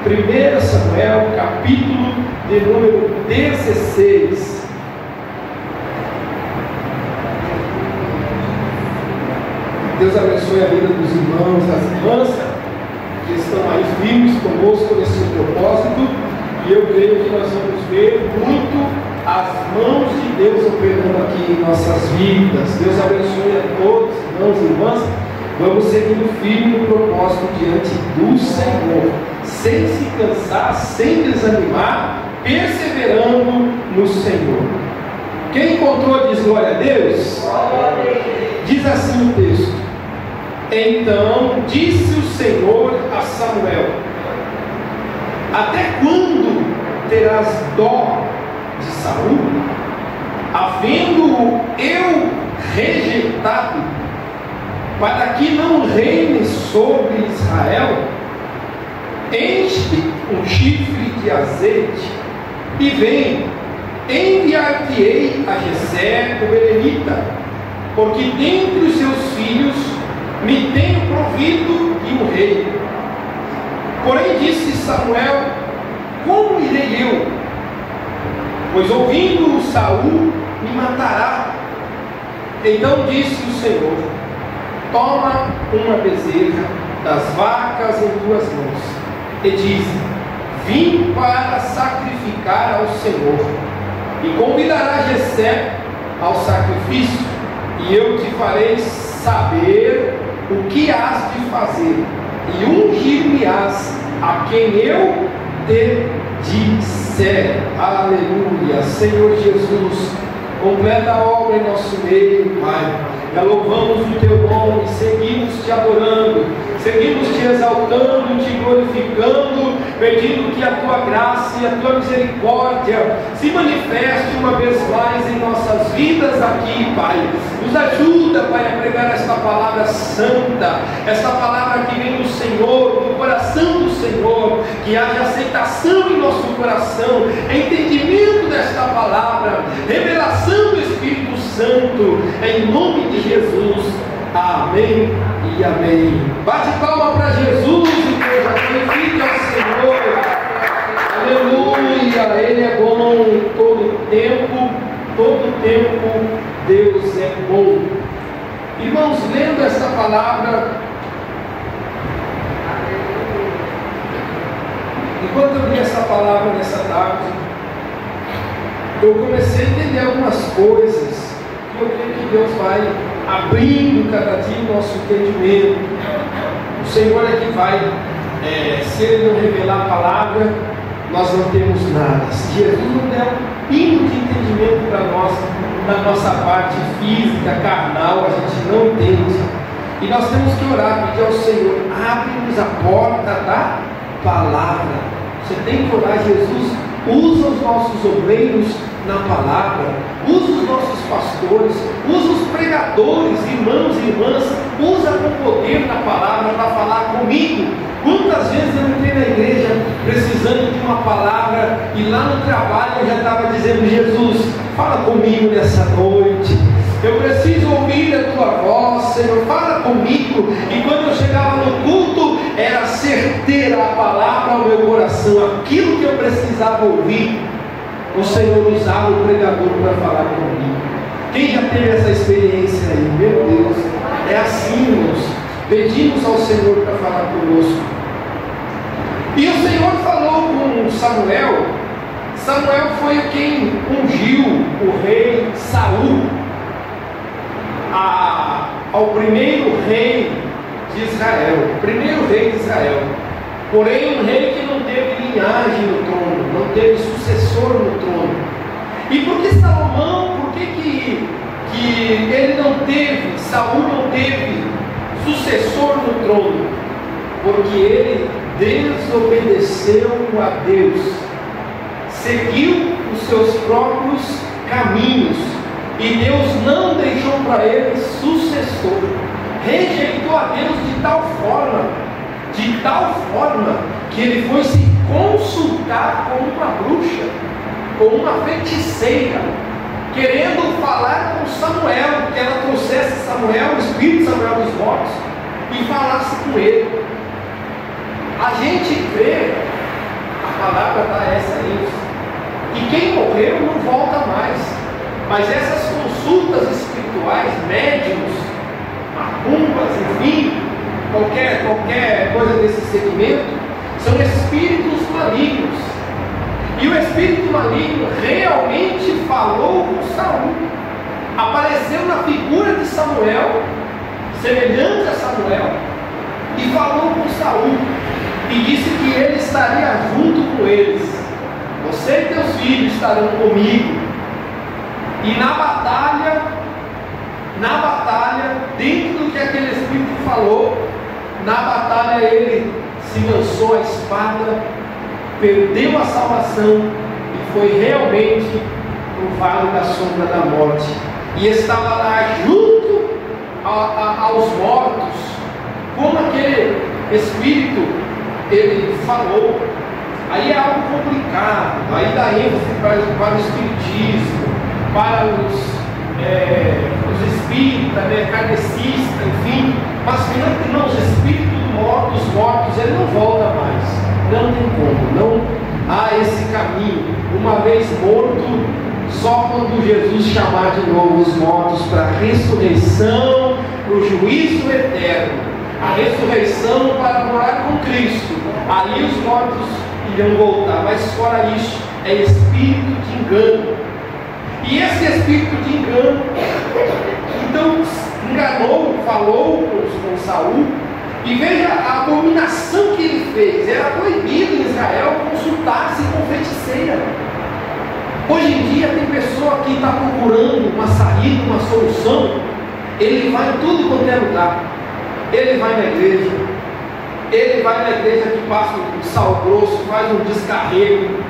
1 Samuel, capítulo de número 16. Deus abençoe a vida dos irmãos, das irmãs que estão aí firmes conosco nesse propósito, e eu creio que nós vamos ver muito as mãos de Deus operando aqui em nossas vidas. Deus abençoe a todos, irmãos e irmãs. Vamos seguindo firme no propósito diante do Senhor, sem se cansar, sem desanimar, perseverando no Senhor. Quem encontrou diz glória a Deus? Diz assim o texto: então disse o Senhor a Samuel: até quando terás dó de Saul, havendo-o eu rejeitado, para que não reine sobre Israel? Enche um chifre de azeite e vem, enviar-te-ei a Jessé o belemita, porque dentre os seus filhos me tenho provido de um rei. Porém disse Samuel: como irei eu? Pois ouvindo Saul me matará. Então disse o Senhor: toma uma bezerra das vacas em tuas mãos, e diz: vim para sacrificar ao Senhor, e convidará Jessé ao sacrifício, e eu te farei saber o que hás de fazer, e ungir-me-ás a quem eu te disser. Aleluia. Senhor Jesus, completa a obra em nosso meio, Pai. Louvamos o teu nome, seguimos te adorando, seguimos te exaltando, te glorificando, pedindo que a tua graça e a tua misericórdia se manifeste uma vez mais em nossas vidas aqui, Pai. Nos ajuda, Pai, a pregar esta palavra santa, esta palavra que vem do Senhor, do coração do Senhor, que haja aceitação em nosso coração, entendimento desta palavra, revelação do Espírito Santo, em nome de Jesus. Amém e amém. Bate palma para Jesus, igreja, glorifique ao Senhor. Aleluia, Ele é bom em todo tempo Deus é bom. Irmãos, lendo esta palavra, enquanto eu li essa palavra nessa tarde, eu comecei a entender algumas coisas que eu creio que Deus vai abrindo cada dia o nosso entendimento. O Senhor é que vai, se Ele não revelar a palavra, nós não temos nada. Se Jesus não der um pingo de entendimento para nós, na nossa parte física, carnal, a gente não entende. E nós temos que orar, pedir ao Senhor: abre-nos a porta da palavra. Você tem que orar: Jesus, usa os nossos obreiros na palavra, usa os nossos pastores, usa os pregadores, irmãos e irmãs, usa com poder na palavra para falar comigo. Quantas vezes eu entrei na igreja precisando de uma palavra, e lá no trabalho eu já estava dizendo: Jesus, fala comigo nessa noite, eu preciso ouvir a tua voz, Senhor, fala comigo. E quando eu chegava no culto, era certeira a palavra ao meu coração, aquilo que eu precisava ouvir. O Senhor usava o pregador para falar comigo. Quem já teve essa experiência aí? Meu Deus, é assim, irmãos. Pedimos ao Senhor para falar conosco. E o Senhor falou com Samuel. Samuel foi quem ungiu o rei Saul ao primeiro rei de Israel, primeiro rei de Israel. Porém, um rei que não teve linhagem no trono, não teve sucessor no trono. E por que Salomão, por que ele não teve, Saul não teve sucessor no trono? Porque ele desobedeceu a Deus, seguiu os seus próprios caminhos, e Deus não deixou para ele sucessor. Rejeitou a Deus de tal forma que ele foi se consultar com uma bruxa, com uma feiticeira, querendo falar com Samuel, que ela trouxesse Samuel, o espírito de Samuel dos mortos, e falasse com ele. A gente crê palavra está essa aí. E quem morreu não volta mais. Mas essas consultas espirituais, médiums, macumbas, enfim, qualquer coisa desse segmento, são espíritos malignos. E o espírito maligno realmente falou com Saul. Apareceu na figura de Samuel, semelhante a Samuel, e falou com Saul. E disse que ele estaria junto com eles. Você e teus filhos estarão comigo. E na batalha, dentro do que aquele espírito falou, na batalha ele se lançou a espada, perdeu a salvação e foi realmente no vale da sombra da morte. E estava lá junto aos mortos, como aquele espírito ele falou. Aí é algo complicado, aí dá ênfase para o espiritismo, para os espíritas, kardecistas, enfim. Mas não, os espíritos dos mortos, ele não volta mais. Não tem como, não há esse caminho. Uma vez morto, só quando Jesus chamar de novo os mortos para a ressurreição, para o juízo eterno, a ressurreição para morar com Cristo, aí os mortos irão voltar. Mas fora isso, é espírito de engano. E esse espírito de engano, então, enganou, falou com Saul. E veja a abominação que ele fez. Era proibido em Israel consultar-se com feiticeira. Hoje em dia tem pessoa que está procurando uma saída, uma solução. Ele vai em tudo quanto é lugar. Ele vai na igreja. Ele vai na igreja que passa um sal grosso, faz um descarrego.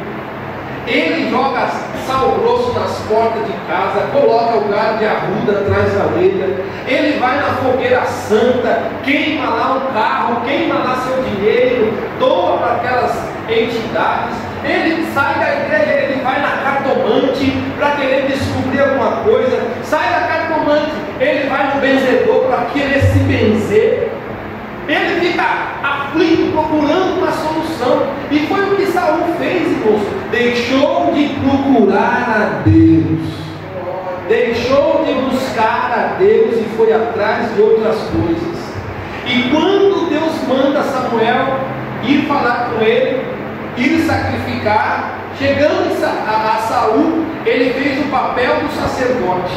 Ele joga sal grosso nas portas de casa, coloca o galho de arruda atrás da orelha. Ele vai na fogueira santa, queima lá um carro, queima lá seu dinheiro, doa para aquelas entidades. Ele sai da igreja, ele vai na cartomante para querer descobrir alguma coisa. Sai da cartomante, ele vai no benzedor para querer se benzer. Ele fica aflito, procurando uma solução. E foi o que Saul fez, irmãos. Deixou de procurar a Deus, deixou de buscar a Deus e foi atrás de outras coisas. E quando Deus manda Samuel ir falar com ele, ir sacrificar, chegando a Saul, ele fez o papel do sacerdote.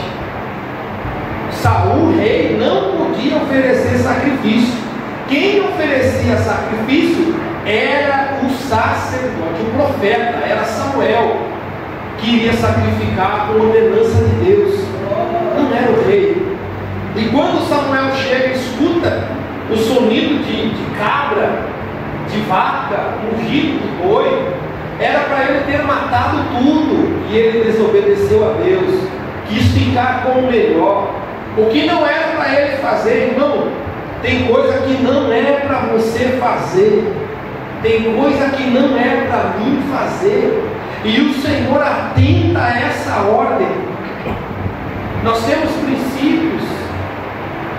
Saul, rei, não podia oferecer sacrifício. Quem oferecia sacrifício era o sacerdote, o profeta, era Samuel, que iria sacrificar por ordenança de Deus, não era o rei. E quando Samuel chega e escuta o sonido de cabra, de vaca, ungido de boi, era para ele ter matado tudo, e ele desobedeceu a Deus, quis ficar com o melhor, o que não era para ele fazer, irmão. Tem coisa que não é para você fazer, tem coisa que não é para mim fazer, e o Senhor atenta a essa ordem. Nós temos princípios.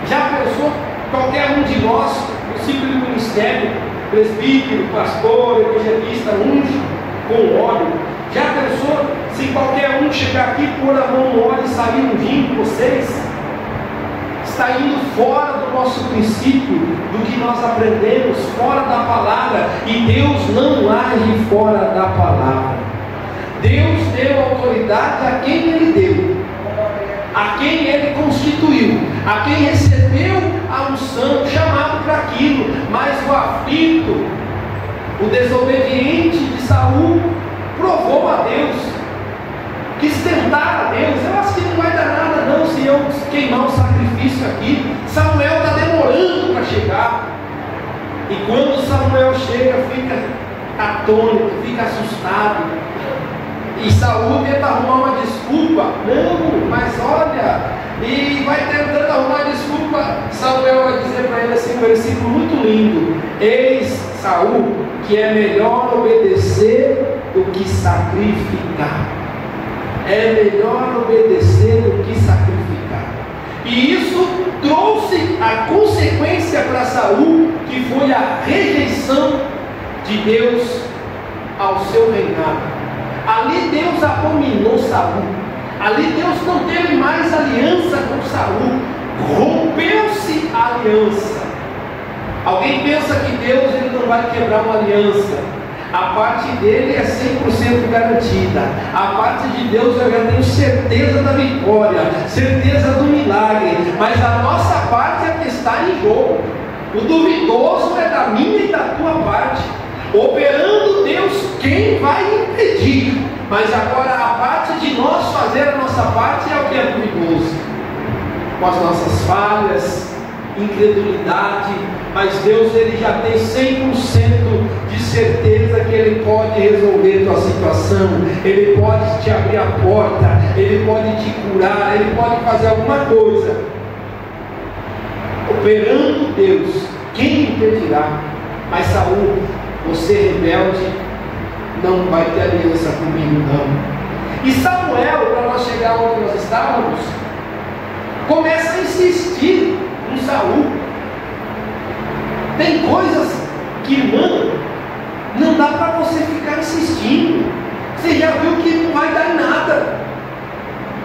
Já pensou qualquer um de nós, princípio do ministério, presbítero, pastor, evangelista, unge com óleo? Já pensou se qualquer um chegar aqui, pôr a mão no óleo e sair ungindo vocês? Está indo fora do nosso princípio, do que nós aprendemos, fora da palavra. E Deus não age fora da palavra. Deus deu autoridade a quem Ele deu, a quem Ele constituiu, a quem recebeu a unção, chamado para aquilo. Mas o aflito, o desobediente de Saul, provou a Deus, quis tentar a Deus. Eu acho que não vai dar nada não se eu queimar um sacrifício aqui. Samuel está demorando para chegar. E quando Samuel chega, fica atônito, fica assustado. E Saul tenta arrumar uma desculpa. Não, mas olha, e vai tentando arrumar desculpa. Samuel vai dizer para ele assim, um versículo muito lindo: eis, Saul, que é melhor obedecer do que sacrificar. É melhor obedecer do que sacrificar. E isso trouxe a consequência para Saul, que foi a rejeição de Deus ao seu reinado. Ali Deus abominou Saul. Ali Deus não teve mais aliança com Saul. Rompeu-se a aliança. Alguém pensa que Deus ele não vai quebrar uma aliança. A parte dele é 100% garantida. A parte de Deus eu já tenho certeza da vitória, certeza do milagre. Mas a nossa parte é que está em jogo. O duvidoso é da minha e da tua parte. Operando Deus, quem vai impedir? Mas agora a parte de nós fazer a nossa parte é o que é duvidoso. Com as nossas falhas, incredulidade, mas Deus ele já tem 100% de certeza que Ele pode resolver tua situação, Ele pode te abrir a porta, Ele pode te curar, Ele pode fazer alguma coisa. Operando Deus, quem impedirá? Mas Saul, você rebelde, não vai ter aliança comigo não. E Samuel, para nós chegar onde nós estávamos, começa a insistir com Saul. Tem coisas que, irmão, não dá para você ficar insistindo. Você já viu que não vai dar nada.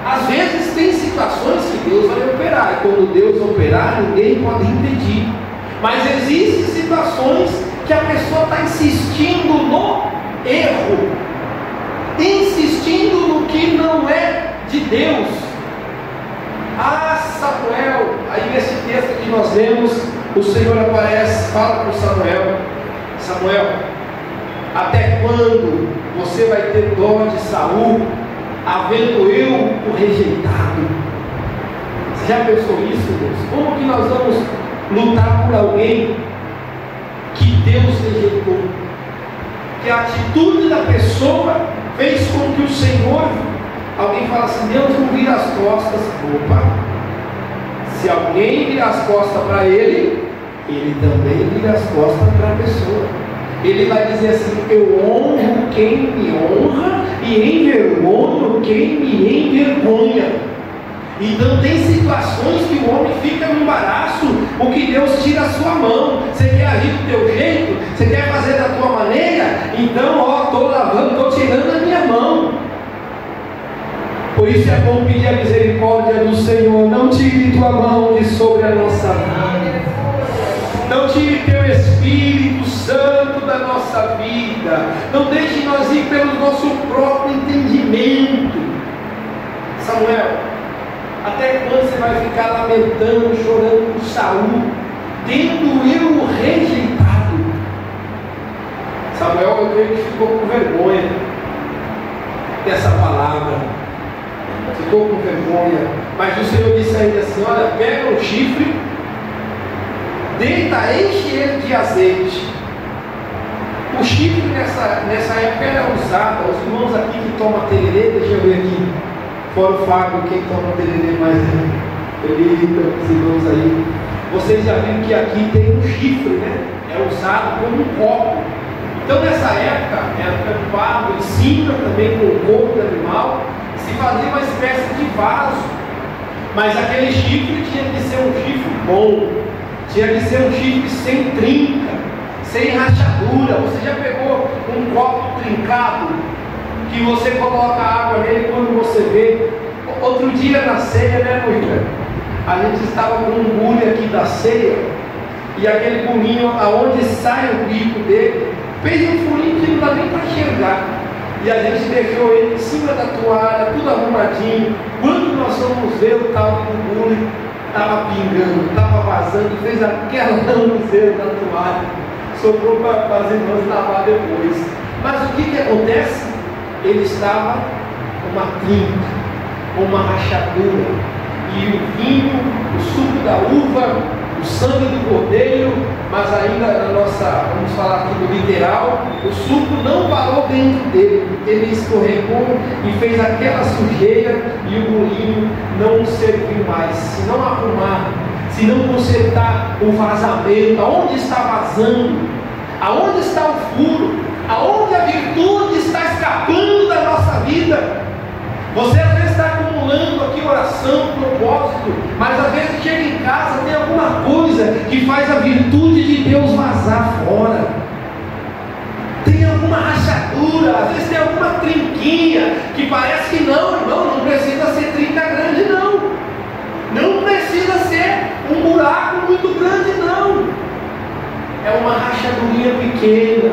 Às vezes tem situações que Deus vai operar, e quando Deus operar, ninguém pode impedir. Mas existem situações que a pessoa está insistindo no erro, insistindo no que não é de Deus. Ah, Samuel, aí nesse texto que nós lemos, o Senhor aparece, fala com Samuel: Samuel, até quando você vai ter dó de Saul, havendo eu o rejeitado? Você já pensou isso, Deus? Como que nós vamos lutar por alguém que Deus rejeitou? Que a atitude da pessoa fez com que o Senhor... Alguém fala assim: Deus não vira as costas. Opa! Se alguém vira as costas para Ele, Ele também vira as costas para a pessoa. Ele vai dizer assim: eu honro quem me honra e envergonho quem me envergonha. Então tem situações que o homem fica no embaraço, porque Deus tira a sua mão. Você quer agir do teu jeito? Você quer fazer da tua maneira? Então, ó, estou lavando, estou tirando a minha mão. Por isso é bom pedir a misericórdia do Senhor. Não tire tua mão de sobre a nossa vida. Não tire teu Espírito Santo da nossa vida. Não deixe nós ir pelo nosso próprio entendimento. Samuel, até quando você vai ficar lamentando, chorando por Saul, tendo eu rejeitado? Samuel, eu creio que ficou com vergonha dessa palavra. Ficou com vergonha, mas o Senhor disse ainda assim: olha, pega um chifre, deita, enche ele de azeite. O chifre nessa época era usado. Os irmãos aqui que tomam tererê, deixa eu ver aqui, fora o Fábio, quem toma tererê mais Eita, os irmãos aí, vocês já viram que aqui tem um chifre, né? É usado como um copo. Então nessa época, era ocupado em cima também com o corpo do animal, se fazia uma espécie de vaso, mas aquele chifre tinha que ser um chifre bom, tinha que ser um chifre sem trinca, sem rachadura. Você já pegou um copo trincado, que você coloca água nele quando você vê? Outro dia na ceia, né, Moisés? A gente estava com um bule aqui da ceia, e aquele bulinho, aonde sai o bico dele, fez um furinho que não dá nem para enxergar. E a gente deixou ele em cima da toalha, tudo arrumadinho. Quando nós fomos ver, o tal do bule estava pingando, estava vazando, fez aquela lambuzeira na toalha, sobrou para as irmãs lavar depois. Mas o que acontece? Ele estava com uma trinca, com uma rachadura, e o vinho, o suco da uva, o sangue do cordeiro, mas ainda na nossa, vamos falar aqui do literal, o suco não parou dentro dele, ele escorregou e fez aquela sujeira, e o bolinho não serviu mais. Se não arrumar, se não consertar o vazamento, aonde está vazando, aonde está o furo, aonde a virtude está escapando da nossa vida. Você às vezes está acumulando aqui oração, propósito, mas às vezes chega em casa, tem alguma coisa que faz a virtude de Deus vazar fora. Tem alguma rachadura rachadura, às vezes tem alguma trinquinha que parece que não, irmão, não precisa ser trinca grande, não. Não precisa ser um buraco muito grande, não. É uma rachadurinha pequena,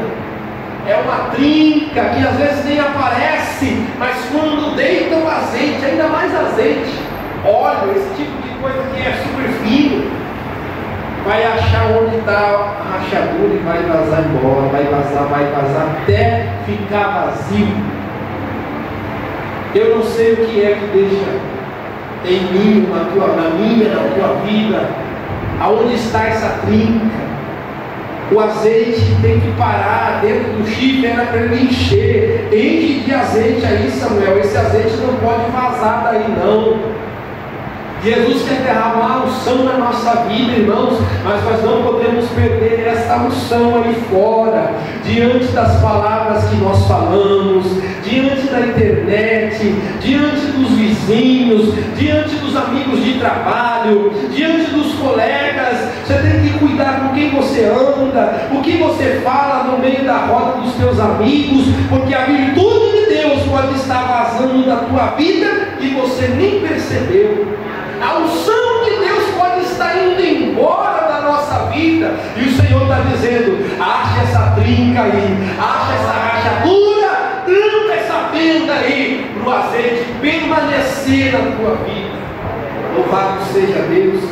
é uma trinca que às vezes nem aparece, mas quando deita o azeite, ainda mais azeite, óleo, esse tipo de coisa que é super fino, vai achar onde está a rachadura e vai vazar embora, vai vazar até ficar vazio. Eu não sei o que é que deixa em mim, na tua vida, aonde está essa trinca. O azeite tem que parar dentro do chifre, era para ele encher. Enche de azeite aí, Samuel. Esse azeite não pode vazar daí, não. Jesus quer derramar unção na nossa vida, irmãos, mas nós não podemos perder essa unção aí fora, diante das palavras que nós falamos, diante da internet, diante dos vizinhos, diante dos amigos de trabalho, diante dos colegas. Você tem que cuidar com quem você anda, o que você fala no meio da roda dos teus amigos, porque a virtude de Deus pode estar vazando da tua vida e você nem percebeu. A unção de Deus pode estar indo embora da nossa vida, e o Senhor está dizendo: acha essa trinca aí, acha essa rachadura, tampa essa venda aí, para o azeite permanecer na tua vida. Louvado seja Deus.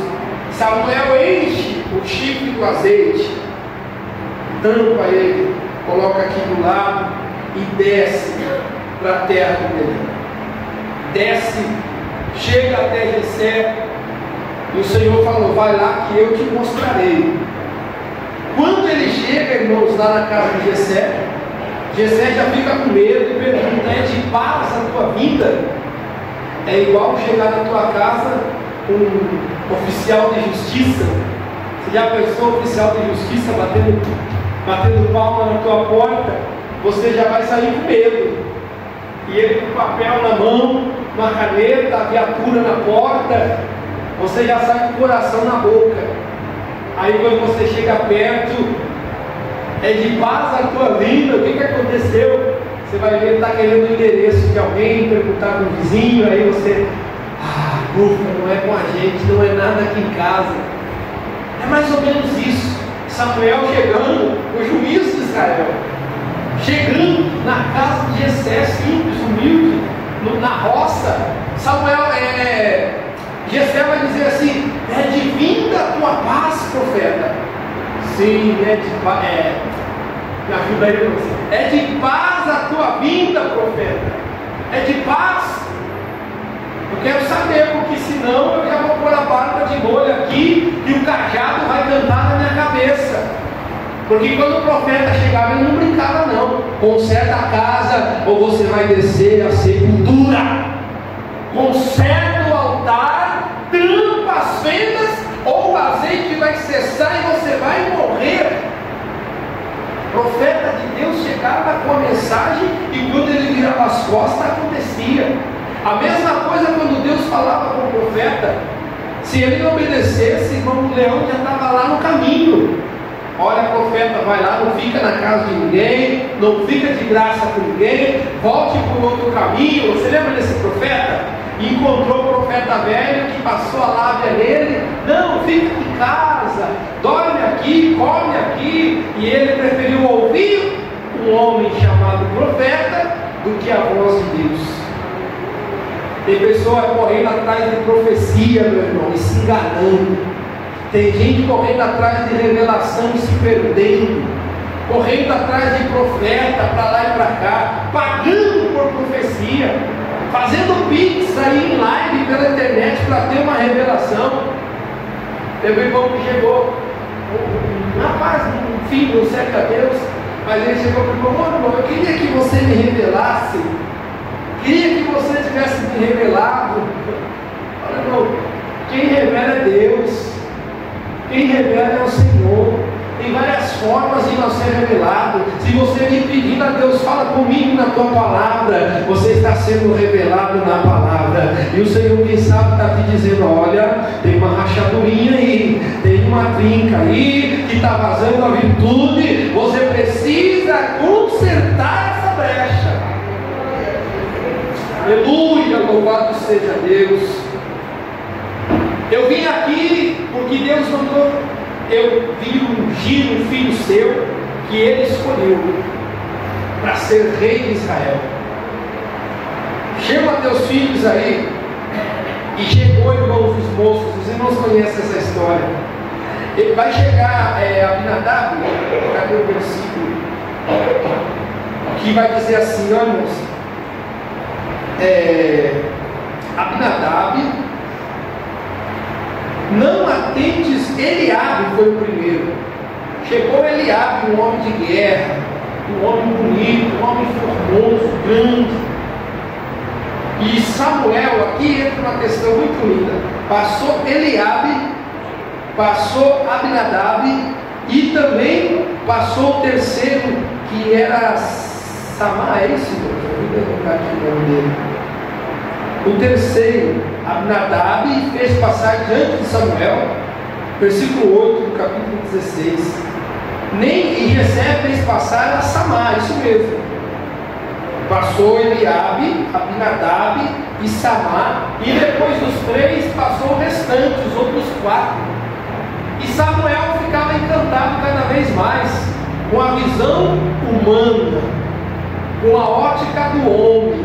Samuel enche o chifre do azeite, tampa ele, coloca aqui do lado e desce para a terra do Belém. Desce, chega até Jessé, e o Senhor falou: vai lá que eu te mostrarei. Quando ele chega, irmãos, lá na casa de Jessé, Jessé já fica com medo e pergunta: é de paz a tua vida? É igual chegar na tua casa um oficial de justiça. Você já pensou oficial de justiça batendo palma na tua porta? Você já vai sair com medo. E ele com papel na mão, uma caneta, a viatura na porta, você já sai com o coração na boca. Aí quando você chega perto, é de paz a tua vida, o que aconteceu? Você vai ver, ele está querendo o endereço de alguém, perguntar para o vizinho, aí você, ufa, não é com a gente, não é nada aqui em casa. É mais ou menos isso. Samuel chegando, o juiz de Israel, chegando na casa de Jessé, simples, humilde, na roça. Jessé vai dizer assim: é de vinda a tua paz, profeta. Sim, me ajuda aí, você. É de paz a tua vinda, profeta. É de paz. Eu quero saber, porque senão eu já vou pôr a barba de molho aqui e o cajado vai cantar na minha cabeça. Porque quando o profeta chegava, ele não brincava não. Conserta a casa ou você vai descer a sepultura. Conserta o altar, tampa as fendas, ou o azeite vai cessar e você vai morrer. O profeta de Deus chegava com a mensagem e quando ele virava as costas, acontecia. A mesma coisa quando Deus falava com o profeta. Se ele não obedecesse, irmão, o leão já estava lá no caminho. Olha, profeta, vai lá, não fica na casa de ninguém, não fica de graça com ninguém, volte para o outro caminho. Você lembra desse profeta? Encontrou o profeta velho que passou a lábia nele. Não, fica em casa, dorme aqui, come aqui. E ele preferiu ouvir um homem chamado profeta do que a voz de Deus. Tem pessoa correndo atrás de profecia, meu irmão, e se enganando. Tem gente correndo atrás de revelação e se perdendo, correndo atrás de profeta para lá e para cá, pagando por profecia, fazendo pix aí em live pela internet para ter uma revelação. Teve um irmão que chegou, um rapaz, um filho, não serve a Deus, mas ele chegou para o irmão: eu queria que você me revelasse, queria que você tivesse me revelado. Olha, irmão, quem revela é Deus. Quem revela é o Senhor. Tem várias formas de nós ser revelado. Se você me pedindo a Deus, fala comigo na tua palavra, você está sendo revelado na palavra. E o Senhor, quem sabe, está te dizendo: olha, tem uma rachadurinha aí, tem uma trinca aí que está vazando a virtude. Você precisa consertar essa brecha. Aleluia, louvado seja Deus. Eu vim aqui porque Deus mandou eu vir ungir um filho seu que ele escolheu para ser rei de Israel. Chama teus filhos aí. E chegou, irmãos, os moços, os irmãos conhecem essa história. Ele vai chegar Abinadab, cadê o versículo? Que vai dizer assim, ó, irmãos, Abinadab, não atendes, Eliabe foi o primeiro. Chegou Eliabe, um homem de guerra, um homem bonito, um homem formoso, grande. E Samuel, aqui entra uma questão muito linda. Passou Eliabe, passou Abinadab e também passou o terceiro, que era Samá, é isso? Vou colocar aqui o nome dele. O terceiro, Abinadab, fez passar diante de Samuel, versículo 8 do capítulo 16. E Jessé fez passar a Samá, isso mesmo. Passou Eliabe, Abinadab e Samá, e depois dos três passou o restante, os outros 4. E Samuel ficava encantado cada vez mais com a visão humana, com a ótica do homem.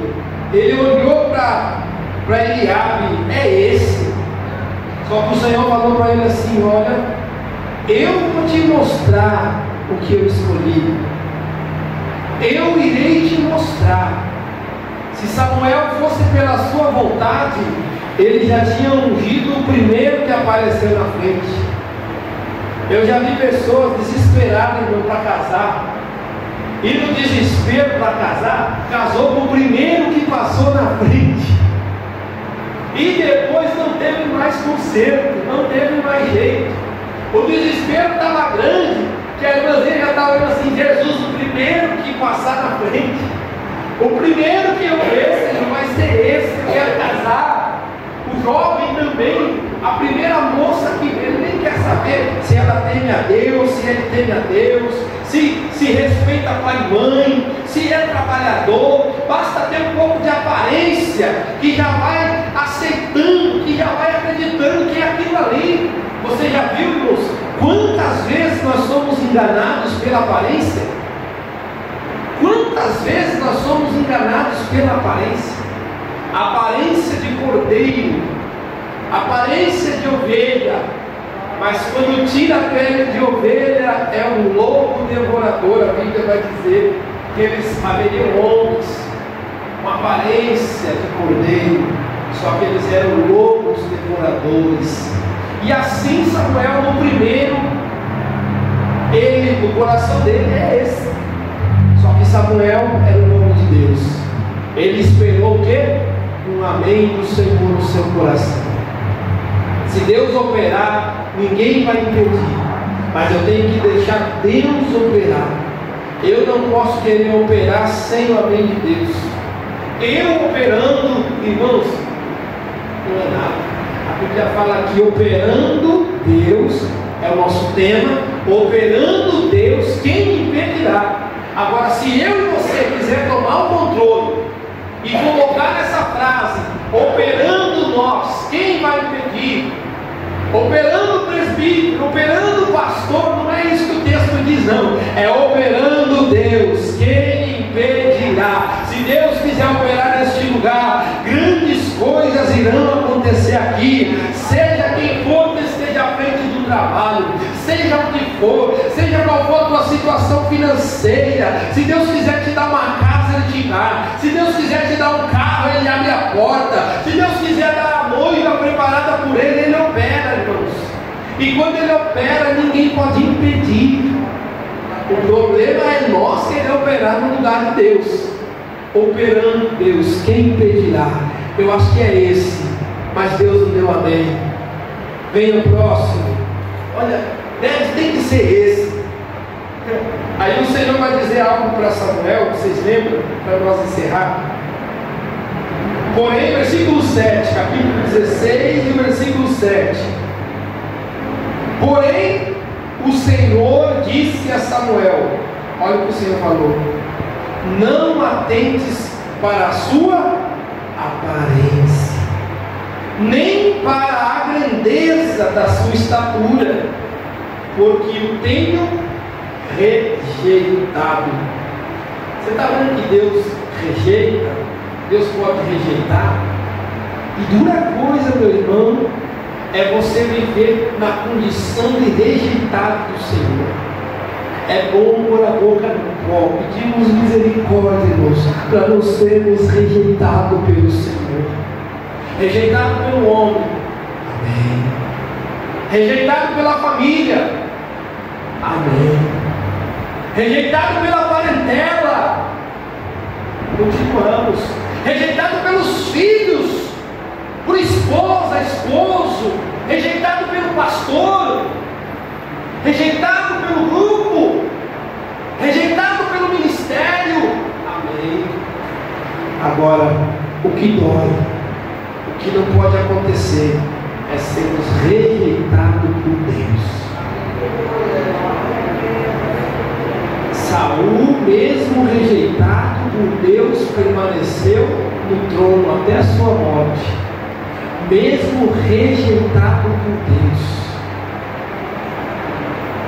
Ele olhou para Eliabe, é esse. Só que o Senhor falou para ele assim: olha, eu vou te mostrar o que eu escolhi. Eu irei te mostrar. Se Samuel fosse pela sua vontade, ele já tinha ungido o primeiro que apareceu na frente. Eu já vi pessoas desesperadas para casar, e no desespero para casar, casou com o primeiro que passou na frente, e depois não teve mais conserto, não teve mais jeito. O desespero estava grande, que a irmãzinha já estava olhando assim: Jesus, o primeiro que passar na frente, o primeiro que eu ver, Senhor, vai ser esse, eu quero casar. O jovem também, a primeira moça que vê, ele nem quer saber se ela teme a Deus, se ele teme a Deus, se respeita pai e mãe, se é trabalhador. Basta ter um pouco de aparência, que já vai aceitando, que já vai acreditando que é aquilo ali. Você já viu, irmãos, quantas vezes nós somos enganados pela aparência? Quantas vezes nós somos enganados pela aparência? Aparência de cordeiro, aparência de ovelha, mas quando tira a pele de ovelha é um lobo devorador. A Bíblia vai dizer que eles haveriam homens com aparência de cordeiro, só que eles eram lobos devoradores. E assim Samuel, no primeiro, o coração dele é esse. Só que Samuel era o nome de Deus. Ele esperou o quê? Um amém do Senhor no seu coração. Se Deus operar, ninguém vai impedir, mas eu tenho que deixar Deus operar. Eu não posso querer operar sem o amém de Deus. Eu operando, irmãos, não é nada. A Bíblia fala que operando Deus é o nosso tema. Operando Deus, quem me impedirá? Agora, se eu e você quiser tomar o controle e colocar nessa frase, operando nós, quem vai impedir? Operando o presbítero, operando o pastor, não é isso que o texto diz, não. É operando Deus, quem impedirá? Se Deus quiser operar neste lugar, grandes coisas irão acontecer aqui. Seja quem for que esteja à frente do trabalho, seja o que for, seja qual for a tua situação financeira. Se Deus quiser te dar uma casa, Ele te dá. Se Deus quiser te dar um carro, Ele abre a porta. Se Deus quiser dar a noiva preparada por Ele, Ele opera, irmãos. E quando Ele opera, ninguém pode impedir. O problema é nós querer operar no lugar de Deus. Operando Deus, quem impedirá? Eu acho que é esse, mas Deus não deu amém. Venha o próximo. Olha, tem que ser esse. Aí o Senhor vai dizer algo para Samuel, vocês lembram? Para nós encerrar. Porém, versículo 7, capítulo 16 e versículo 7. Porém, o Senhor disse a Samuel, olha o que o Senhor falou: não atentes para a sua aparência, nem para a grandeza da sua estatura, porque o tenho rejeitado. Você está vendo que Deus rejeita? Deus pode rejeitar. E dura coisa, meu irmão, é você viver na condição de rejeitado do Senhor. É bom pôr a boca no pó, pedimos misericórdia, irmãos, para não sermos rejeitados pelo Senhor. Rejeitado pelo homem, amém. Rejeitado pela família, amém. Rejeitado pela parentela, continuamos. Rejeitado pelos filhos, por esposa, esposo, rejeitado pelo pastor, rejeitado pelo grupo, rejeitado pelo ministério, amém. Agora, o que dói, o que não pode acontecer, é sermos rejeitados por Deus. Saul, mesmo rejeitado por Deus, permaneceu no trono até a sua morte, mesmo rejeitado por Deus,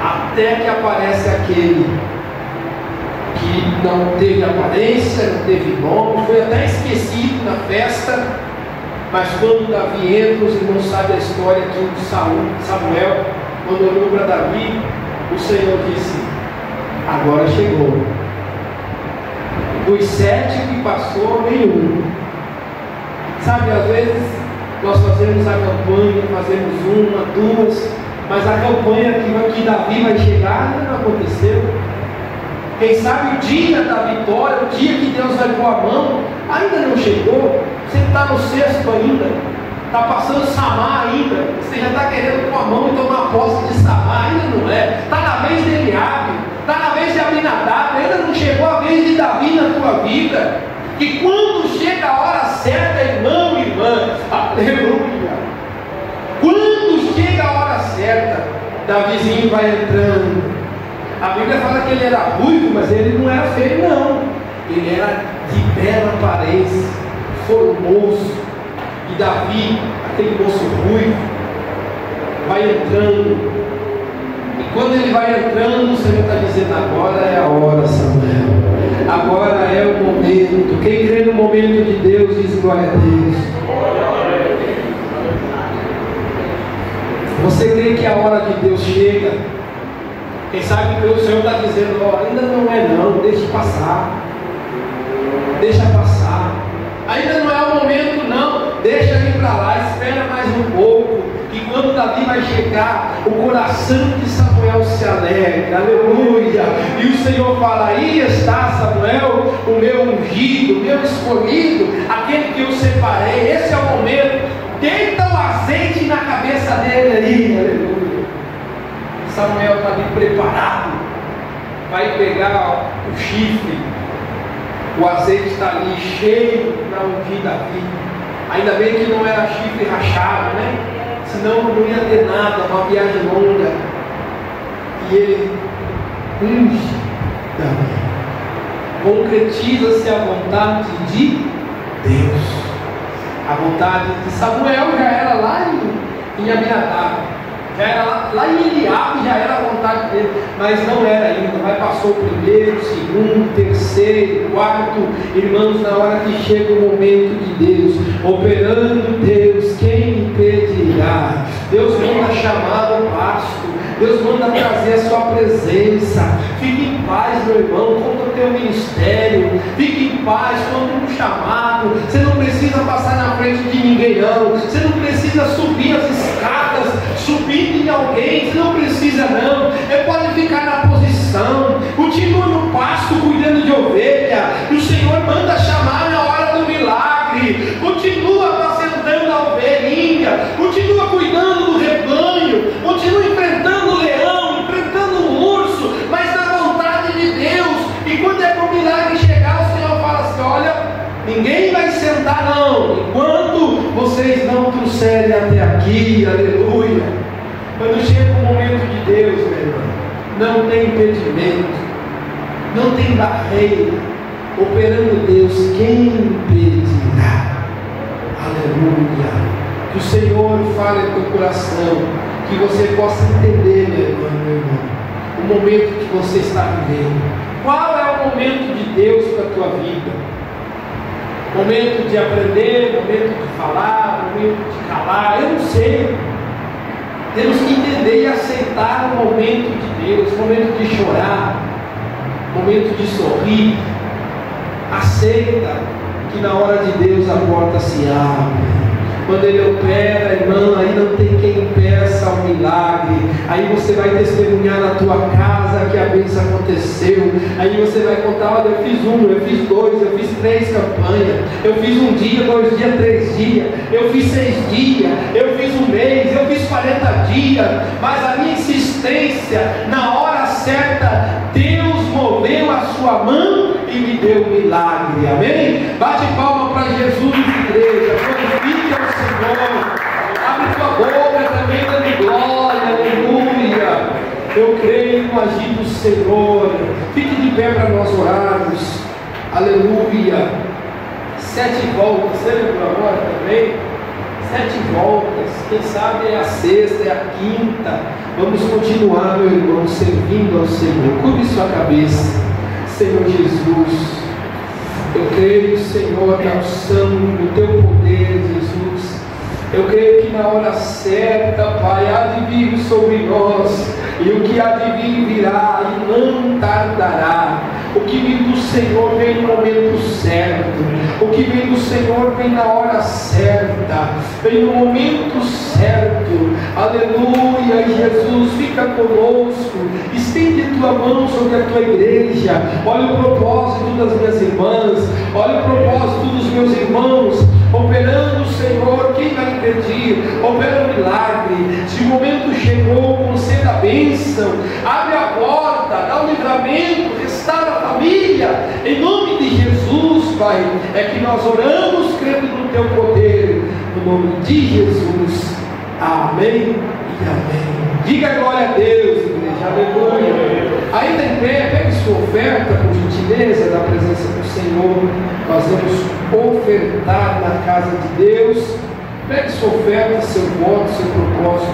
até que aparece aquele que não teve aparência, não teve nome, foi até esquecido na festa, mas quando Davi entra, os irmãos sabem a história aqui de Samuel, quando olhou para Davi, o Senhor disse: agora chegou. Dos 7 que passou, nenhum. Sabe, às vezes nós fazemos a campanha, fazemos 1, 2, mas a campanha que Davi vai chegar ainda não aconteceu. Quem sabe o dia da vitória, o dia que Deus vai pôr a mão, ainda não chegou. Você está no 6º ainda, está passando Samar ainda, você já está querendo pôr a mão e tomar posse de Samar, ainda não é. Está na vez de Eliabe, está na vez de Abinadab, ainda não chegou a vez de Davi na tua vida. E quando chega a hora certa, irmão e irmã, aleluia, quando chega a hora certa, Davizinho vai entrando. A Bíblia fala que ele era ruivo, mas ele não era feio, não. Ele era de bela aparência, formoso. E Davi, aquele moço ruivo, vai entrando. E quando ele vai entrando, o Senhor está dizendo: agora é a hora, Samuel. Agora é o momento. Quem crê no momento de Deus diz glória a Deus. Você crê que a hora de Deus chega? Quem sabe que o Senhor está dizendo: ó, ainda não é não, deixa passar. Deixa passar. Ainda não é o momento não, deixa ir para lá, espera mais um pouco. E quando Davi vai chegar, o coração de Samuel se alegra, aleluia. E o Senhor fala: aí está Samuel, o meu ungido, o meu escolhido, aquele que eu separei. Esse é o momento. Deita o azeite na cabeça dele aí, aleluia. Samuel está ali preparado, vai pegar o chifre, o azeite está ali cheio para ungir Davi. Ainda bem que não era chifre rachado, né? Senão não ia ter nada, uma viagem longa. E ele unge Davi. Concretiza-se a vontade de Deus. A vontade de Samuel já era lá em Abinadab. Já era lá em Eliabe, já era a vontade dele, mas não era ainda. Vai passou o primeiro, segundo, terceiro, quarto, irmãos, na hora que chega o momento de Deus, operando Deus, quem impedirá? Deus manda chamar o pasto, Deus manda trazer a sua presença. Fique em paz, meu irmão, quanto ao teu ministério, fique em paz quanto ao chamado. Você não precisa passar na frente de ninguém, não. Você não precisa subir as escadas, subir em alguém, você não precisa, não. Ele pode ficar na posição, continua no pasto cuidando de ovelha, e o Senhor manda chamar na hora do milagre. Continua apacentando a ovelhinha, continua cuidando do rebanho, continua enfrentando o leão, enfrentando o urso, mas na vontade de Deus. E quando é para o milagre chegar, o Senhor fala assim: olha, ninguém vai sentar não, enquanto vocês não trouxerem até aqui, aleluia. Quando chega o momento de Deus, meu irmão, não tem impedimento, não tem barreira, Operando Deus, quem impedirá? Aleluia. Que o Senhor fale no teu coração, que você possa entender, meu irmão, o momento que você está vivendo. Qual é o momento de Deus para a tua vida? Momento de aprender, momento de falar, momento de calar, eu não sei. Temos que entender e aceitar o momento de Deus, momento de chorar, momento de sorrir. Aceita que na hora de Deus a porta se abre. Quando Ele opera, irmão, aí não tem quem impeça o milagre. Aí você vai testemunhar na tua casa que a bênção aconteceu. Aí você vai contar: olha, eu fiz 1, eu fiz 2, eu fiz 3 campanhas. Eu fiz 1 dia, 2 dias, 3 dias. Eu fiz 6 dias. Eu fiz 1 mês. Eu fiz 40 dias. Mas a minha insistência, na hora certa, Deus moveu a sua mão e me deu um milagre. Amém? Bate palma para Jesus, igreja. Glorifique ao Senhor. Abre tua boca também, dando glória. Aleluia. Eu creio no agir do Senhor. Fique de pé para nós orarmos. Aleluia. 7 voltas. Você lembrou agora também? 7 voltas. Quem sabe é a 6ª, é a 5ª. Vamos continuar, meu irmão, servindo ao Senhor. Curve sua cabeça. Senhor Jesus, eu creio, Senhor, na unção do Teu poder, Jesus. Eu creio que na hora certa, Pai, há de vir sobre nós, e o que há de vir virá e não tardará. O que vem do Senhor vem no momento certo. O que vem do Senhor vem na hora certa. Vem no momento certo. Aleluia. Jesus, fica conosco. Estende tua mão sobre a tua igreja. Olha o propósito das minhas irmãs. Olha o propósito dos meus irmãos. Operando, Senhor, quem vai impedir? Opera o milagre. Se o momento chegou, conceda a bênção. Abre a porta, dá o livramento, restaura a família. Em nome de Jesus, Pai, é que nós oramos crendo no Teu poder. No nome de Jesus. Amém e amém. Diga glória a Deus, igreja. Aleluia. Ainda em pé, pegue sua oferta com gentileza da presença do Senhor. Nós vamos ofertar na casa de Deus. Pegue sua oferta, seu voto, seu propósito.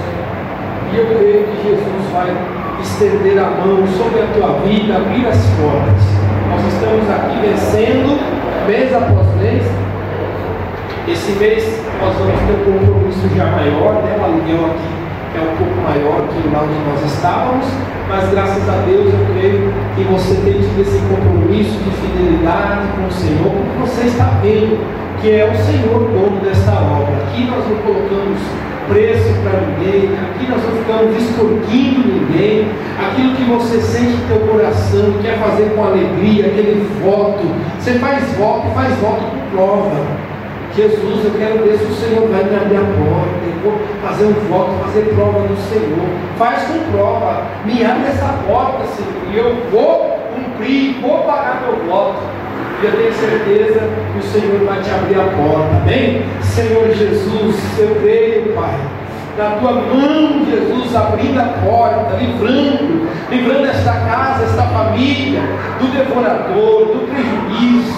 E eu creio que Jesus vai estender a mão sobre a tua vida, abrir as portas. Nós estamos aqui vencendo mês após mês. Esse mês nós vamos ter um compromisso já maior, né? O aluguel aqui é um pouco maior que lá onde nós estávamos, mas graças a Deus eu creio que você tem tido esse compromisso de fidelidade com o Senhor, porque você está vendo que é o Senhor dono desta obra. Aqui nós não colocamos preço para ninguém, aqui nós não ficamos extorquindo ninguém. Aquilo que você sente no teu coração, quer fazer com alegria, aquele voto, você faz voto com prova. Jesus, eu quero ver se o Senhor vai me abrir a porta. Eu vou fazer um voto, fazer prova do Senhor. Faz com prova, me abre essa porta, Senhor, e eu vou cumprir, vou pagar meu voto. E eu tenho certeza que o Senhor vai te abrir a porta, amém? Senhor Jesus, eu creio, Pai, na tua mão, Jesus, abrindo a porta, livrando esta casa, esta família, do devorador, do prejuízo,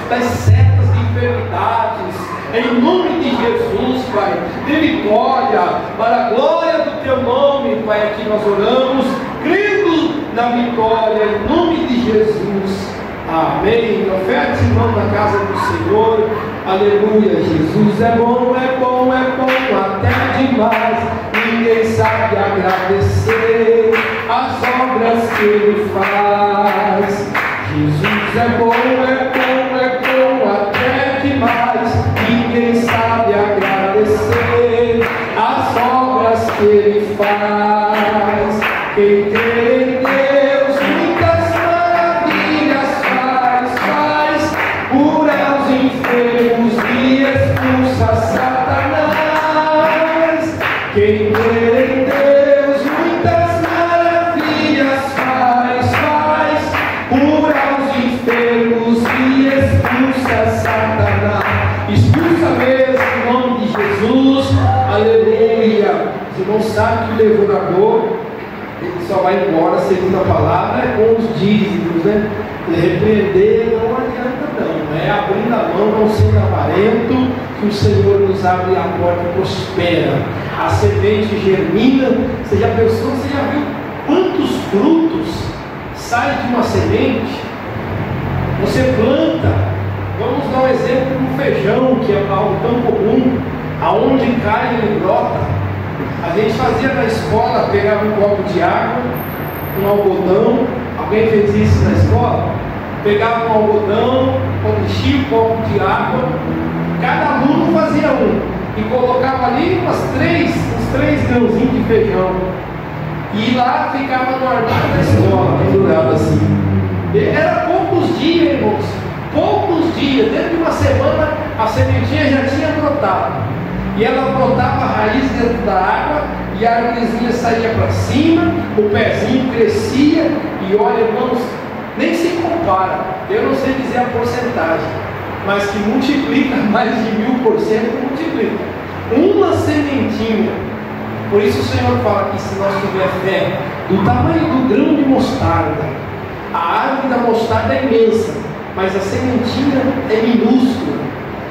das setas de enfermidades. Em nome de Jesus, Pai, de vitória, para a glória do Teu nome, Pai, aqui nós oramos, crendo na vitória, em nome de Jesus. Amém. Oferte, irmão, na casa do Senhor. Aleluia. Jesus é bom, até demais. Ninguém sabe agradecer as obras que Ele faz. Jesus é bom, até demais. Ninguém sabe agradecer as obras que Ele faz. Quem crê em Deus, muitas maravilhas faz, cura os enfermos e expulsa Satanás. Quem crê em Deus, muitas maravilhas faz, cura os enfermos e expulsa Satanás. Expulsa mesmo em nome de Jesus. Aleluia. Os irmãos sabem que o devorador, ele só vai embora, segundo a palavra, com os dízimos, né? Repreender não adianta não, é abrindo a mão, não sendo avarento, que o Senhor nos abre a porta e prospera. A semente germina. Você já pensou, você já viu quantos frutos saem de uma semente? Você planta, vamos dar um exemplo do feijão, que é algo tão comum, aonde cai ele brota. A gente fazia na escola, pegava um copo de água, um algodão. Alguém fez isso na escola? Pegava um algodão, enchia um copo de água, cada aluno fazia um, e colocava ali uns três grãozinhos de feijão, e lá ficava no armário da escola, pendurado assim. E era poucos dias, irmãos, poucos dias, dentro de uma semana a sementinha já tinha brotado, e ela brotava a raiz dentro da água, e a árvorezinha saía para cima, o pezinho crescia, e olha, irmãos, nem se compara, eu não sei dizer a porcentagem, mas que multiplica mais de 1000%, multiplica. Uma sementinha. Por isso o Senhor fala que se nós tivermos fé do tamanho do grão de mostarda, a árvore da mostarda é imensa, mas a sementinha é minúscula.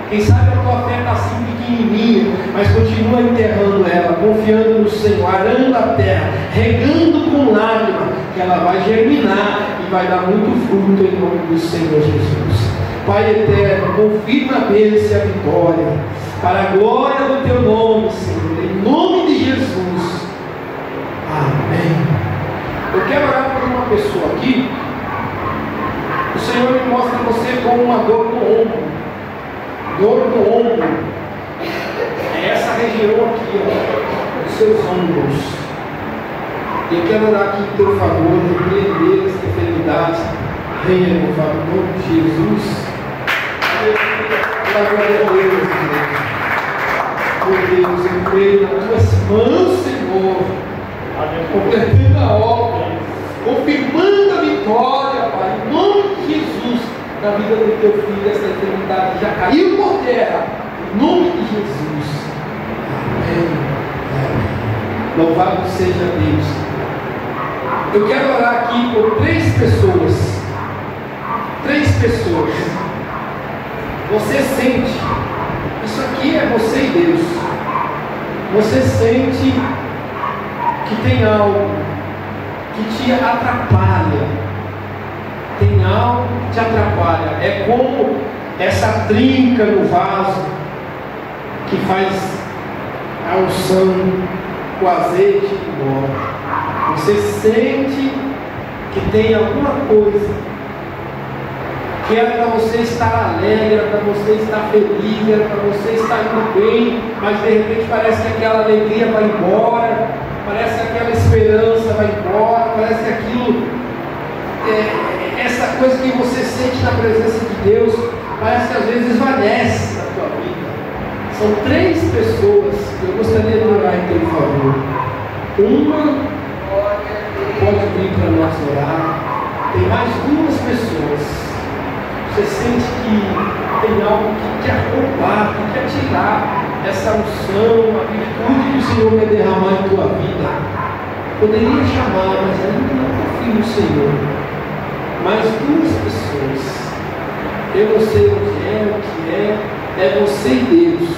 Quem sabe a tua fé está assim pequenininha, mas continua enterrando ela, confiando no Senhor, arando a terra, regando com lágrima, que ela vai germinar e vai dar muito fruto em nome do Senhor Jesus. Pai eterno, confirma a bênção e a vitória, para a glória do teu nome, Senhor, em nome de Jesus. Amém. Eu quero orar por uma pessoa aqui. O Senhor me mostra você com uma dor no ombro. Dor no ombro. É essa região aqui, ó, dos seus ombros. Eu quero orar aqui em teu favor, repreender essa enfermidade. Venha, meu favor, em nome de Jesus. Glória a Deus, meu Deus, eu creio nas tuas mãos, Senhor, completando a obra, confirmando a vitória, Pai, em nome de Jesus, na vida do teu filho. Essa enfermidade já caiu por terra, em nome de Jesus. Amém. Amém. Louvado seja Deus. Eu quero orar aqui por 3 pessoas. 3 pessoas. Você sente, isso aqui é você e Deus. Você sente que tem algo que te atrapalha. Tem algo que te atrapalha. É como essa trinca no vaso que faz a unção, o azeite embora. Você sente que tem alguma coisa que era para você estar alegre, era para você estar feliz, era para você estar indo bem, mas de repente parece que aquela alegria vai embora, parece que aquela esperança vai embora, parece que aquilo, essa coisa que você sente na presença de Deus, parece que às vezes esvanece na tua vida. São 3 pessoas que eu gostaria de orar em teu favor. Uma pode vir para nós orar, tem mais 2 pessoas. Você sente que tem algo que quer roubar, que quer tirar essa unção, a virtude que o Senhor quer derramar em tua vida. Poderia chamar, mas ainda não confio no Senhor. Mais 2 pessoas. Eu não sei o que é você e Deus.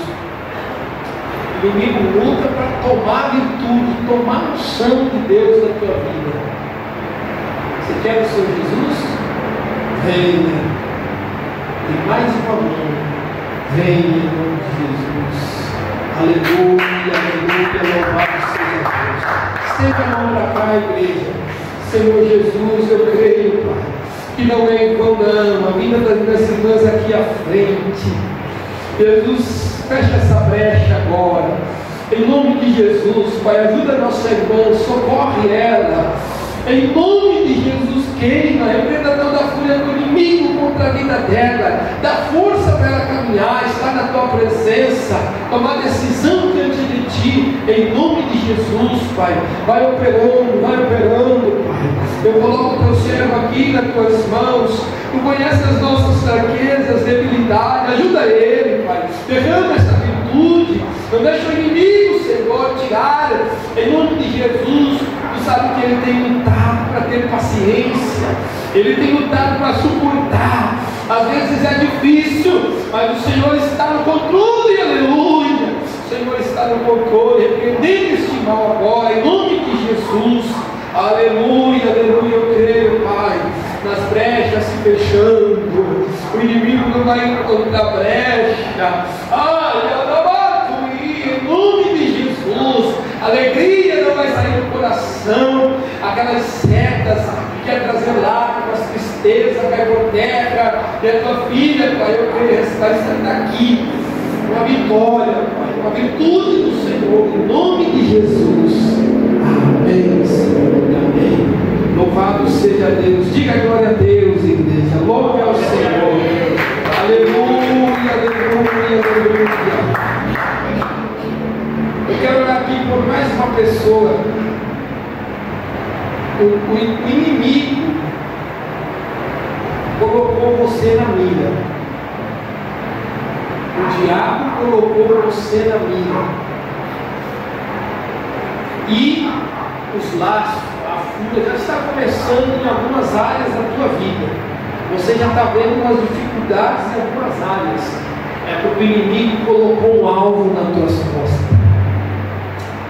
O inimigo luta para tomar a virtude, tomar a unção de Deus na tua vida. Você quer o Senhor Jesus? Venha. E mais uma mão, venha em nome de Jesus. Aleluia, aleluia, louvado seja Deus. Estenda a mão para cá, igreja. Senhor Jesus, eu creio, Pai, que não é em vão não, a vida das minhas irmãs aqui à frente. Jesus, fecha essa brecha agora. Em nome de Jesus, Pai, ajuda a nossa irmã, socorre ela. Em nome de Jesus, queima, repreenda toda a fúria do inimigo contra a vida dela, dá força para ela caminhar, estar na tua presença, tomar decisão diante de ti, em nome de Jesus, Pai. Vai operando, Pai. Eu coloco o teu servo aqui nas tuas mãos. Tu conheces as nossas fraquezas, debilidades, ajuda ele, Pai. Derrama essa virtude, não deixa o inimigo, Senhor, tirar, em nome de Jesus. Tu sabe que ele tem lutado para ter paciência. Ele tem lutado para suportar. Às vezes é difícil, mas o Senhor está no controle, aleluia. O Senhor está no controle, repreendendo este mal agora, em nome de Jesus, aleluia, aleluia. Eu creio, Pai, nas brechas se fechando, o inimigo não vai encontrar brecha. Em nome de Jesus, alegria não vai sair do coração, aquelas setas que quer trazer lágrimas, tristeza, cai por terra, e a tua filha, Pai, eu creio, vai sair daqui, uma vitória, Pai, uma virtude do Senhor, em nome de Jesus. Amém, Senhor, amém. Louvado seja Deus, diga glória a Deus, igreja, louve ao Senhor, aleluia, aleluia, aleluia. Eu quero orar aqui por mais uma pessoa. O inimigo colocou você na mira. O diabo colocou você na mira. E os laços, a fúria já está começando em algumas áreas da tua vida. Você já está vendo umas dificuldades em algumas áreas. É porque o inimigo colocou um alvo nas tuas costas.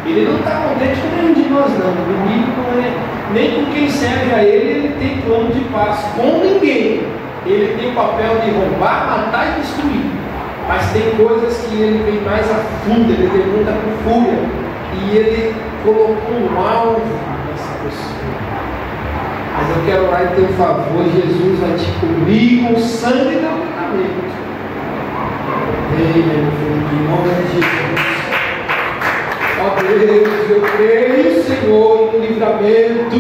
Ele não está contente com nenhum de nós, não. O inimigo não é, nem com quem serve a ele tem plano de paz. Com ninguém. Ele tem o papel de roubar, matar e destruir. Mas tem coisas que ele vem mais a fundo, ele demanda com fúria. E ele colocou um alvo nessa pessoa. Mas eu quero orar em teu favor. Jesus vai te cobrir com o sangue do livramento. Ei, meu filho, em nome de Jesus. Ó Deus, eu creio, Senhor, no livramento.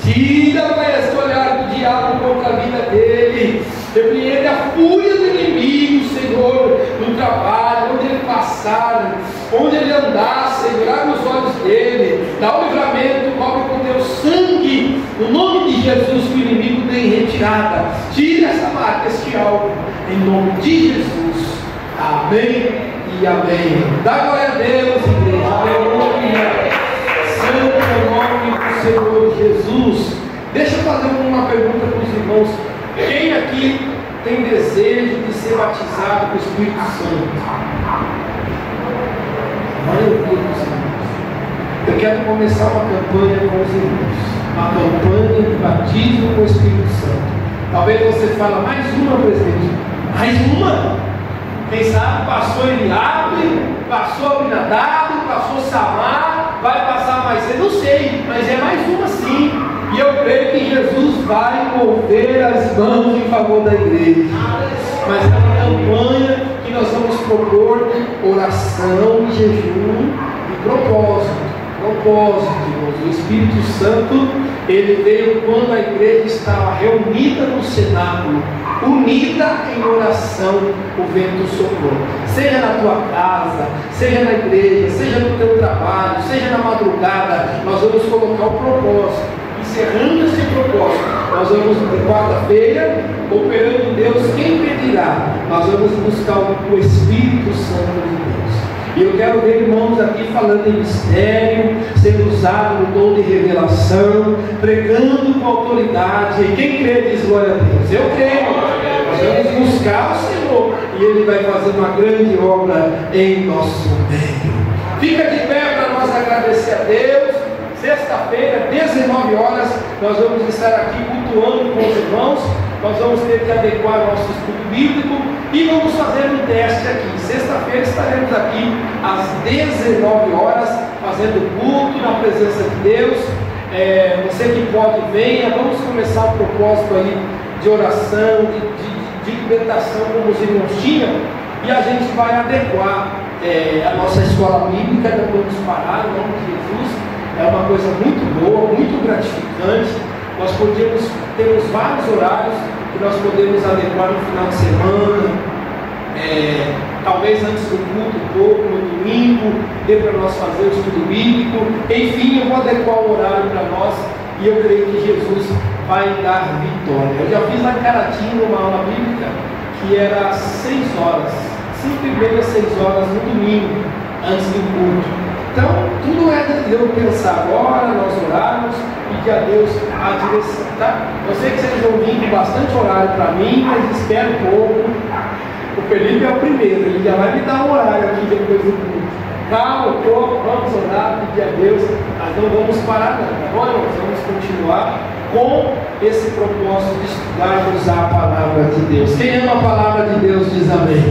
Tira, Pai, esse olhar do diabo contra a vida dele. Repreende a fúria do inimigo, Senhor, no trabalho, onde ele passar, onde ele andar, Senhor, abre os olhos dele, dá o livramento, cobre com teu sangue, no nome de Jesus, que o inimigo tem retirada. Tira essa marca, este alvo, em nome de Jesus. Amém e amém. Dá glória a Deus, igreja. Aleluia. Santo é o nome do Senhor Jesus. Deixa eu fazer uma pergunta para os irmãos. Quem aqui tem desejo de ser batizado com o Espírito Santo? Eu quero começar uma campanha com os irmãos. Uma campanha de batismo com o Espírito Santo. Talvez você fale, mais uma, presidente. Mais uma? Quem sabe passou Eliabe, passou Abinadab, passou Samar, vai passar mais cedo, não sei, mas é mais uma sim. E eu creio que Jesus vai mover as mãos em favor da igreja. Mas é uma campanha que nós vamos propor oração, jejum e propósito. Irmãos. O Espírito Santo, ele veio quando a igreja estava reunida no cenáculo, unida em oração, o vento soprou. Seja na tua casa, seja na igreja, seja no teu trabalho, seja na madrugada, nós vamos colocar o propósito. Encerrando esse propósito, nós vamos de quarta-feira, operando Deus, quem pedirá? Nós vamos buscar o Espírito Santo de Deus. E eu quero ver irmãos aqui falando em mistério, sendo usado no dom de revelação, pregando com autoridade. E quem crê diz glória a Deus. Eu creio. Nós vamos buscar o Senhor e Ele vai fazer uma grande obra em nosso meio. Fica de pé para nós agradecer a Deus. Sexta-feira, 19 horas, nós vamos estar aqui cultuando com os irmãos. Nós vamos ter que adequar nosso estudo bíblico e vamos fazer um teste aqui. Sexta-feira estaremos aqui às 19 horas, fazendo culto na presença de Deus. Você que pode, venha. Vamos começar o propósito aí de oração, de libertação, como os irmãos tinham, e a gente vai adequar a nossa escola bíblica. Já vamos parar, em nome de Jesus. É uma coisa muito boa, muito gratificante. Nós temos vários horários que nós podemos adequar no final de semana, talvez antes do culto um pouco, no domingo, dê para nós fazer o estudo bíblico. Enfim, eu vou adequar o horário para nós e eu creio que Jesus vai dar vitória. Eu já fiz na Caratinga uma aula bíblica que era às 6 horas, 5h30, 6 horas no domingo, antes do culto. Então, tudo é de eu pensar agora, nós orarmos e pedir a Deus a direção, tá? Eu sei que vocês vão vir com bastante horário para mim, mas espera um pouco. O Felipe é o primeiro, ele já vai me dar um horário aqui depois do culto. Calma, vamos orar, pedir a Deus, mas não vamos parar não, tá bom, irmãos? Vamos continuar com esse propósito de estudar e usar a palavra de Deus. Quem ama a palavra de Deus diz amém.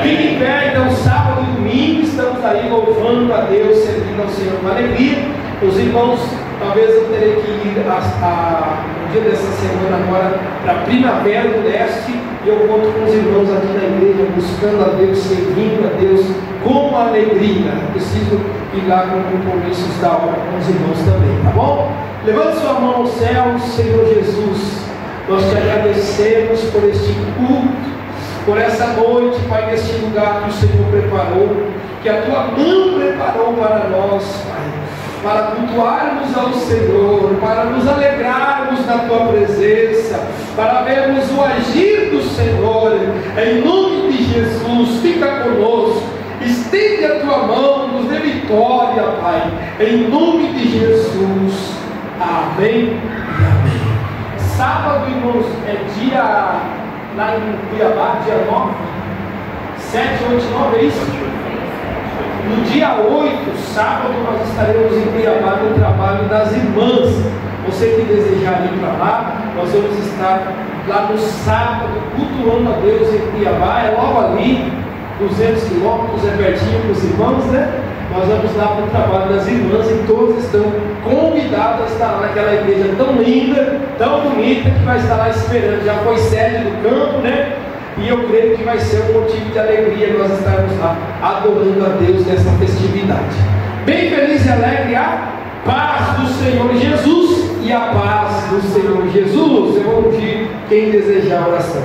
Fique em pé, então, sábado e domingo estamos aí louvando a Deus, servindo ao Senhor com alegria. Os irmãos, talvez eu terei que ir no dia dessa semana agora para a Primavera do Leste, e eu conto com os irmãos aqui na igreja, buscando a Deus, servindo a Deus com alegria. Eu preciso ir lá com compromissos da obra com os irmãos também, tá bom? Levante sua mão ao céu, Senhor Jesus. Nós te agradecemos por este culto, por essa noite, Pai, neste lugar que o Senhor preparou, que a tua mão preparou para nós, Pai, para cultuarmos ao Senhor, para nos alegrarmos na tua presença, para vermos o agir do Senhor. Em nome de Jesus, fica conosco, estende a tua mão, nos dê vitória, Pai, em nome de Jesus. Amém e amém. Sábado, irmãos, é dia lá em Cuiabá, dia 9, 7, 8, 9, é isso? No dia 8, sábado, nós estaremos em Cuiabá no trabalho das irmãs. Você que desejar ir para lá, nós vamos estar lá no sábado, cultuando a Deus em Cuiabá. É logo ali, 200 quilômetros, é pertinho para os irmãos, né? Nós vamos lá para o trabalho das irmãs e todas estão convidadas a estar lá naquela igreja tão linda, tão bonita, que vai estar lá esperando. Já foi sede do campo, né? E eu creio que vai ser um motivo de alegria nós estarmos lá adorando a Deus nessa festividade. Bem feliz e alegre, a paz do Senhor Jesus e a paz do Senhor Jesus. Eu vou pedir quem desejar a oração.